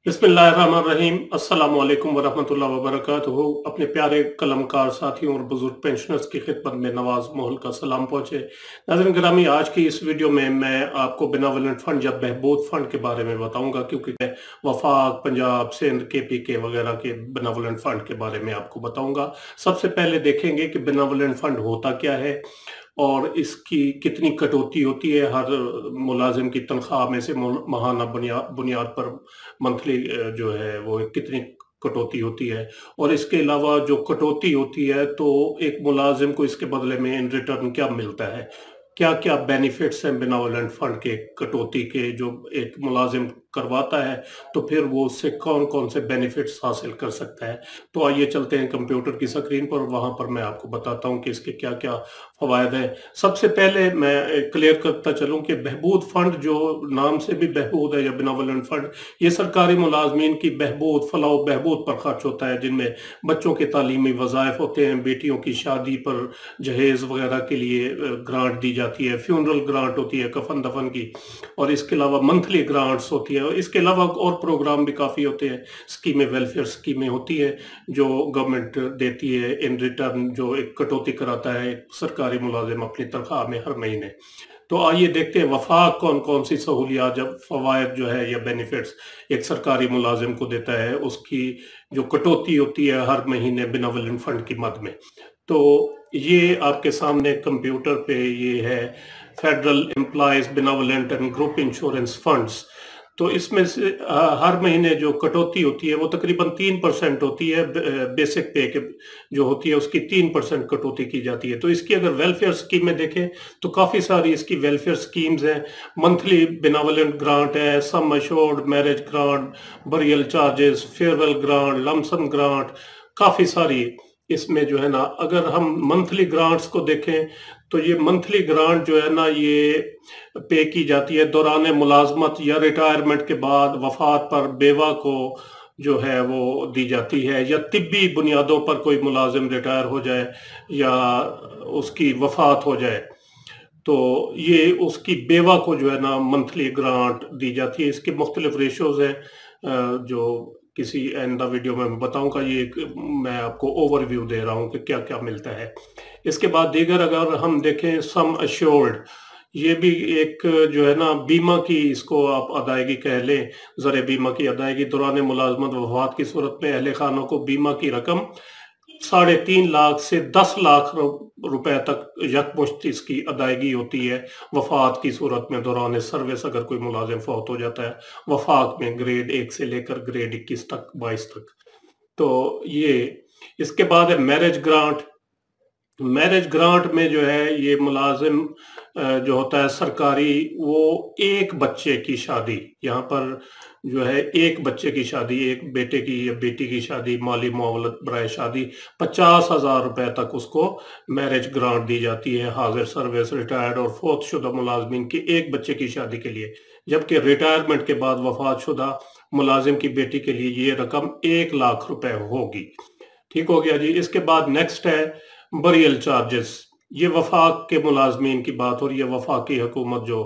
बिस्मिल्लाहिर्रहमानिर्रहीम। अस्सलामु अलैकुम वरहमतुल्लाहि वबरकातुहू। अपने प्यारे कलमकार साथियों और बुजुर्ग पेंशनर्स की खिदमत में नवाज मोहल का सलाम पहुँचे। नाज़रीन गिरामी, आज की इस वीडियो में मैं आपको बेनेवोलेंट फ़ंड या बहबूद फ़ंड के बारे में बताऊंगा, क्योंकि मैं वफाक, पंजाब, सिंध, KPK वगैरह के बेनेवोलेंट फ़ंड के बारे में आपको बताऊंगा। सबसे पहले देखेंगे कि बेनेवोलेंट फ़ंड होता क्या है और इसकी कितनी कटौती होती है हर मुलाजिम की तनख्वाह में से माहाना बुनियाद पर मंथली जो है वो कितनी कटौती होती है। और इसके अलावा जो कटौती होती है तो एक मुलाजिम को इसके बदले में इन रिटर्न क्या मिलता है, क्या क्या बेनिफिट्स हैं बेनेवोलेंट फंड के कटौती के जो एक मुलाजिम करवाता है, तो फिर वो उससे कौन कौन से बेनिफिट्स हासिल कर सकता है। तो आइए चलते हैं कंप्यूटर की स्क्रीन पर, वहाँ पर मैं आपको बताता हूँ कि इसके क्या क्या फ़वायद हैं। सबसे पहले मैं क्लियर करता चलूँ कि बहबूद फ़ंड, जो नाम से भी बहबूद है या बेनेवोलेंट फ़ंड, ये सरकारी मुलाजमीन की बहबूद, फलाह बहबूद पर खर्च होता है, जिनमें बच्चों के तालीमी वज़ाइफ होते हैं, बेटियों की शादी पर जहेज़ वगैरह के लिए ग्रांट दी जाती है, फ्यूनरल ग्रांट होती है कफन दफन की, और इसके अलावा मंथली ग्रांट्स होती है। और इसके अलावा और प्रोग्राम भी काफ़ी होते हैं, स्कीमें, वेलफेयर स्कीमें होती है जो गवर्नमेंट देती है इन रिटर्न, जो एक कटौती कराता है एक सरकारी मुलाजिम अपनी तनख्वाह में हर महीने। तो आइए देखते हैं वफाक कौन कौन सी सहूलियात, जब फवायद जो है या बेनिफिट्स एक सरकारी मुलाजिम को देता है, उसकी जो कटौती होती है हर महीने बेनेवोलेंट फंड की मद में। तो ये आपके सामने कंप्यूटर पे ये है federal employees benevolent and group insurance funds. तो इसमें से हर महीने जो कटौती होती है वो तकरीबन 3% होती है। बेसिक पे के जो होती है उसकी 3% कटौती की जाती है। तो इसकी अगर वेलफेयर स्कीम में देखें तो काफ़ी सारी इसकी वेलफेयर स्कीम्स हैं। मंथली बेनेवोलेंट ग्रांट है, sum assured marriage grant, burial charges, farewell grant, lump sum grant, काफ़ी सारी इसमें जो है ना। अगर हम मंथली ग्रांट्स को देखें तो ये मंथली ग्रांट जो है ना ये पे की जाती है दौरान मुलाजमत या रिटायरमेंट के बाद वफात पर बेवा को जो है वो दी जाती है, या तिब्बी बुनियादों पर कोई मुलाजिम रिटायर हो जाए या उसकी वफात हो जाए तो ये उसकी बेवा को जो है ना मंथली ग्रांट दी जाती है। इसके मुख्तलिफ रेशोज हैं जो किसी आइंदा वीडियो में मैं बताऊंगा। ये एक मैं आपको ओवरव्यू दे रहा हूँ कि क्या क्या मिलता है। इसके बाद दीगर अगर हम देखें सम अश्योर्ड, ये भी एक जो है ना बीमा की, इसको आप अदायगी कह लें, ज़र बीमा की अदायगी दौरान मुलाजमत वफात की सूरत में अहल खानों को बीमा की रकम 3.5 लाख से 10 लाख रुपए तक यकमुश्त इसकी अदायगी होती है वफात की सूरत में दौरान सर्विस। अगर कोई मुलाजिम फौत हो जाता है वफाक में ग्रेड 1 से लेकर ग्रेड 21 तक, 22 तक। तो ये इसके बाद है मैरिज ग्रांट। मैरिज ग्रांट में जो है ये मुलाजिम जो होता है सरकारी, वो एक बच्चे की शादी, यहाँ पर जो है एक बच्चे की शादी, एक बेटे की या बेटी की शादी, माली मुआवलत बराए शादी 50,000 रुपए तक उसको मैरिज ग्रांट दी जाती है हाजिर सर्विस, रिटायर्ड और फोर्थ शुदा मुलाजमीन की एक बच्चे की शादी के लिए। जबकि रिटायरमेंट के बाद वफात शुदा मुलाजिम की बेटी के लिए ये रकम 1 लाख रुपए होगी। ठीक हो गया जी। इसके बाद नेक्स्ट है बरियल चार्जेस। ये वफाक के मुलाजमीन की बात हो रही है, वफाकी हुकूमत जो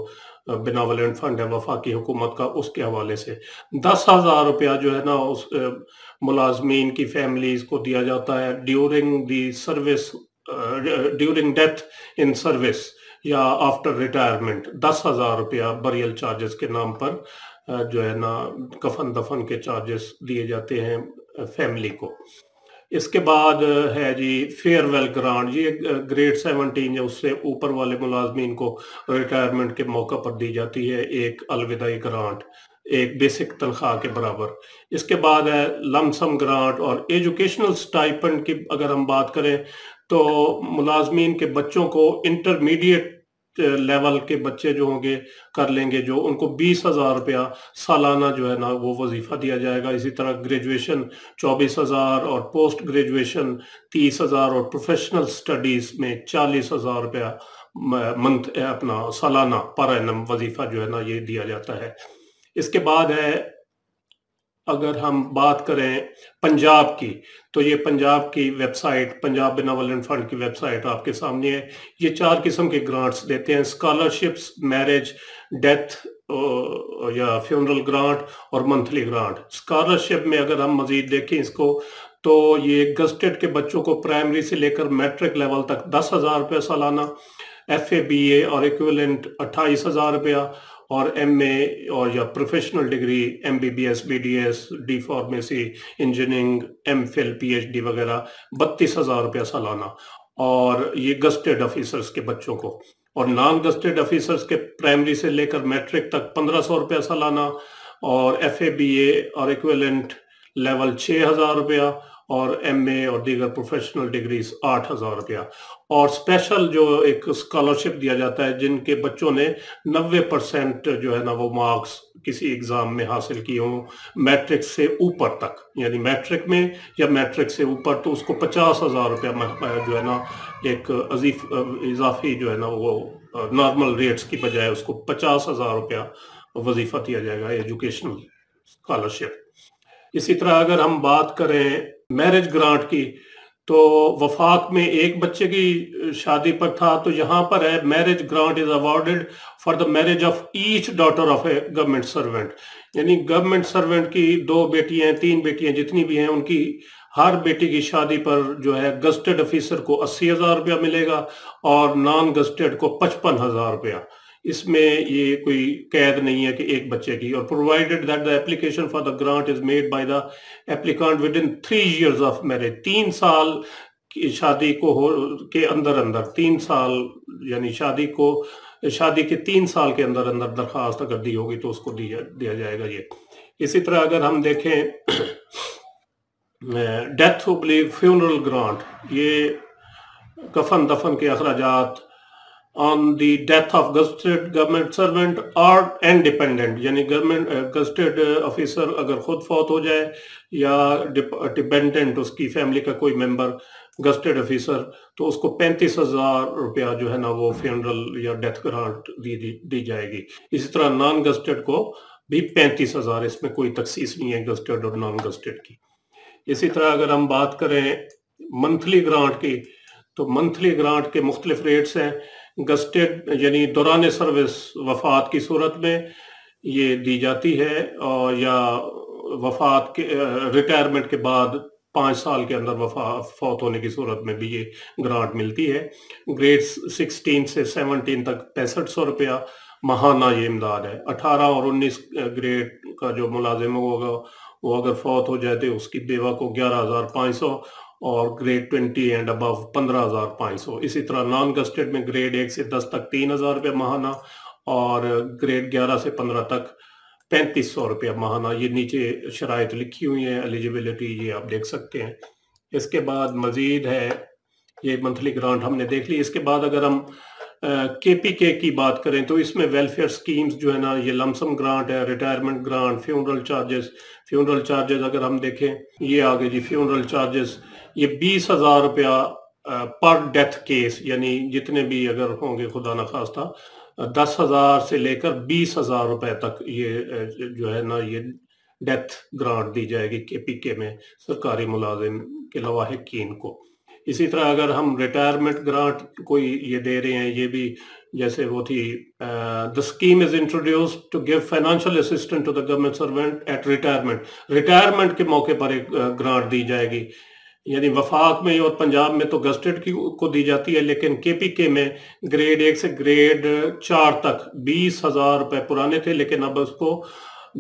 बेनेवोलेंट फंड है वफाकी हुकूमत का, उसके हवाले से 10,000 रुपया जो है ना उस मुलाजमीन की फैमिलीज को दिया जाता है during the service, during death in service या आफ्टर रिटायरमेंट। 10,000 रुपया बरियल चार्जेस के नाम पर जो है ना कफन दफन के चार्जेस दिए जाते हैं फैमिली को। इसके बाद है जी फेयरवेल ग्रांट। ये ग्रेड 17 या उससे ऊपर वाले मुलाजमीन को रिटायरमेंट के मौका पर दी जाती है एक अलविदाई ग्रांट, एक बेसिक तनख्वाह के बराबर। इसके बाद है लमसम ग्रांट और एजुकेशनल स्टाइपेंड की अगर हम बात करें तो मुलाजमीन के बच्चों को इंटरमीडिएट लेवल के बच्चे जो होंगे कर लेंगे जो, उनको 20,000 रुपया सालाना जो है ना वो वजीफा दिया जाएगा। इसी तरह ग्रेजुएशन 24,000 और पोस्ट ग्रेजुएशन 30,000 और प्रोफेशनल स्टडीज में 40,000 रुपया मंथ अपना सालाना पर एनम वजीफा जो है ना ये दिया जाता है। इसके बाद है अगर हम बात करें पंजाब की, तो ये पंजाब की वेबसाइट, पंजाब बेनेवोलेंट फंड की वेबसाइट आपके सामने है। ये 4 किस्म के ग्रांट्स देते हैं: स्कॉलरशिप्स, मैरिज, डेथ या फ्यूनरल ग्रांट और मंथली ग्रांट। स्कॉलरशिप में अगर हम मजीद देखें इसको, तो ये गस्टेड के बच्चों को प्राइमरी से लेकर मैट्रिक लेवल तक 10,000 रुपये सालाना, FA BA और इक्विवेलेंट 28,000 रुपया, और MA और या professional degree MBBS BDS D pharmacy engineering MPhil PhD वगैरह 32,000 रुपया सालाना। और ये गस्टेड ऑफिसर्स के बच्चों को, और नॉन गस्टेड ऑफिसर्स के प्राइमरी से लेकर मैट्रिक तक 1,500 रुपया सालाना, और FA BA और इक्विवेलेंट लेवल 6,000 रुपया, और MA और दीगर प्रोफेशनल डिग्रीज 8,000 रुपया। और स्पेशल जो एक स्कॉलरशिप दिया जाता है जिनके बच्चों ने 90% जो है ना वो मार्क्स किसी एग्जाम में हासिल किए हों मैट्रिक से ऊपर तक, यानी मैट्रिक में या मैट्रिक से ऊपर, तो उसको 50,000 रुपया जो है ना एक इजाफी जो है ना वो नॉर्मल रेट्स की बजाय उसको 50,000 रुपया वजीफा दिया जाएगा, एजुकेशनल स्कॉलरशिप। इसी तरह अगर हम बात करें मैरिज ग्रांट की, तो वफाक में एक बच्चे की शादी पर था, तो यहाँ पर है marriage grant is awarded for the marriage of each daughter of A government servant. यानी गवर्नमेंट सर्वेंट की 2 बेटियां 3 बेटियां जितनी भी हैं, उनकी हर बेटी की शादी पर जो है गस्टेड ऑफिसर को 80,000 रुपया मिलेगा और नॉन गस्टेड को 55,000 रुपया। इसमें ये कोई कैद नहीं है कि एक बच्चे की। और provided that the application for the grant is made by the applicant with in 3 years of marriage. 3 साल की शादी को के अंदर 3 साल, यानी शादी के 3 साल के अंदर दरखास्त अगर दी होगी तो उसको दिया जाएगा ये। इसी तरह अगर हम देखें डेथ फ्यूनरल ग्रांट, ये कफन दफन के अखराजात on the death of gazette government servant or and dependent, यानी गवर्नमेंट गजटेड ऑफिसर अगर खुद फौत हो जाए या डिपेंडेंट उसकी फैमिली का कोई मेंबर गजटेड ऑफिसर, तो उसको 35,000 रुपया जो है ना वो फ्यूनरल या डेथ ग्रांट दी जाएगी। इसी तरह नॉन गजटेड को भी 35,000, इसमें कोई तखसीस नहीं है गजटेड और नॉन गजटेड की। इसी तरह अगर हम बात करें मंथली ग्रांट की, तो मंथली ग्रांट के मुख्तलिफ रेट्स हैं। गस्टेड यानी दौरान सर्विस वफात की सूरत में ये दी जाती है, और या वफात के रिटायरमेंट के बाद 5 साल के अंदर फौत होने की सूरत में भी ये ग्रांट मिलती है। ग्रेड 16 से 17 तक 6500 रुपया माहाना ये इमदाद है। 18 और 19 ग्रेड का जो मुलाजिम होगा वो अगर फौत हो जाए तो उसकी बेवा को 11,500, और ग्रेड 20 एंड अबव 15,500। इसी तरह नॉन गस्टेड में ग्रेड 1 से 10 तक 3,000 रुपये माहाना, और ग्रेड 11 से 15 तक 3,500 रुपया माहाना। ये नीचे शराइत लिखी हुई है, एलिजिबिलिटी ये आप देख सकते हैं। इसके बाद मजीद है, ये मंथली ग्रांट हमने देख ली। इसके बाद अगर हम KPK की बात करें तो इसमें वेलफेयर स्कीम्स जो है ना, ये लमसम ग्रांट है, रिटायरमेंट ग्रांट, फ्यूनरल चार्जेस अगर हम देखें, ये आगे जी फ्यूनरल चार्जेस, ये 20,000 रुपया पर डेथ केस, यानी जितने भी अगर होंगे खुदा न खास्ता 10,000 से लेकर 20,000 रुपए तक ये जो है ना ये डेथ ग्रांट दी जाएगी KPK में सरकारी मुलाजिम के लवाहिकीन को। इसी तरह अगर हम रिटायरमेंट ग्रांट कोई ये दे रहे हैं, ये भी जैसे वो थी, the scheme is introduced to give financial assistance to the government servant at retirement के मौके पर एक ग्रांट दी जाएगी। यानी वफाक में और पंजाब में तो गस्टेड को दी जाती है, लेकिन KPK में ग्रेड 1 से ग्रेड 4 तक 20,000 रुपये पुराने थे, लेकिन अब उसको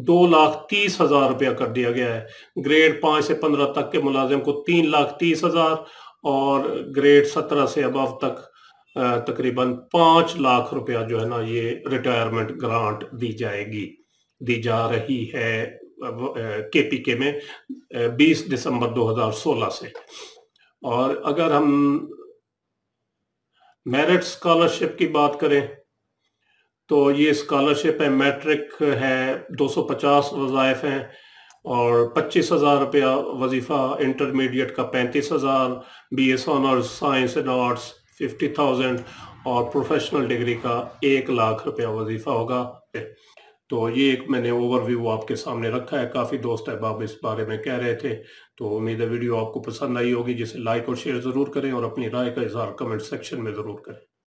2,30,000 रुपया कर दिया गया है। ग्रेड 5 से 15 तक के मुलाजिम को 3,30,000, और ग्रेड 17 से अबव तक तकरीबन 5 लाख रुपया जो है ना ये रिटायरमेंट ग्रांट दी जा रही है KPK में 20 दिसंबर 2016 से। और अगर हम मेरिट स्कॉलरशिप की बात करें तो ये स्कॉलरशिप है, मैट्रिक है, 250 वज़ाइफ हैं और 25,000 रुपया वजीफ़ा, इंटरमीडिएट का 35,000, BS honours science and arts 50,000 और प्रोफेशनल डिग्री का 1 लाख रुपया वजीफ़ा होगा। तो ये एक मैंने ओवरव्यू आपके सामने रखा है। काफ़ी दोस्त अहबाब इस बारे में कह रहे थे, तो उम्मीद है वीडियो आपको पसंद आई होगी, जिसे लाइक और शेयर ज़रूर करें और अपनी राय का इज़हार कमेंट सेक्शन में ज़रूर करें।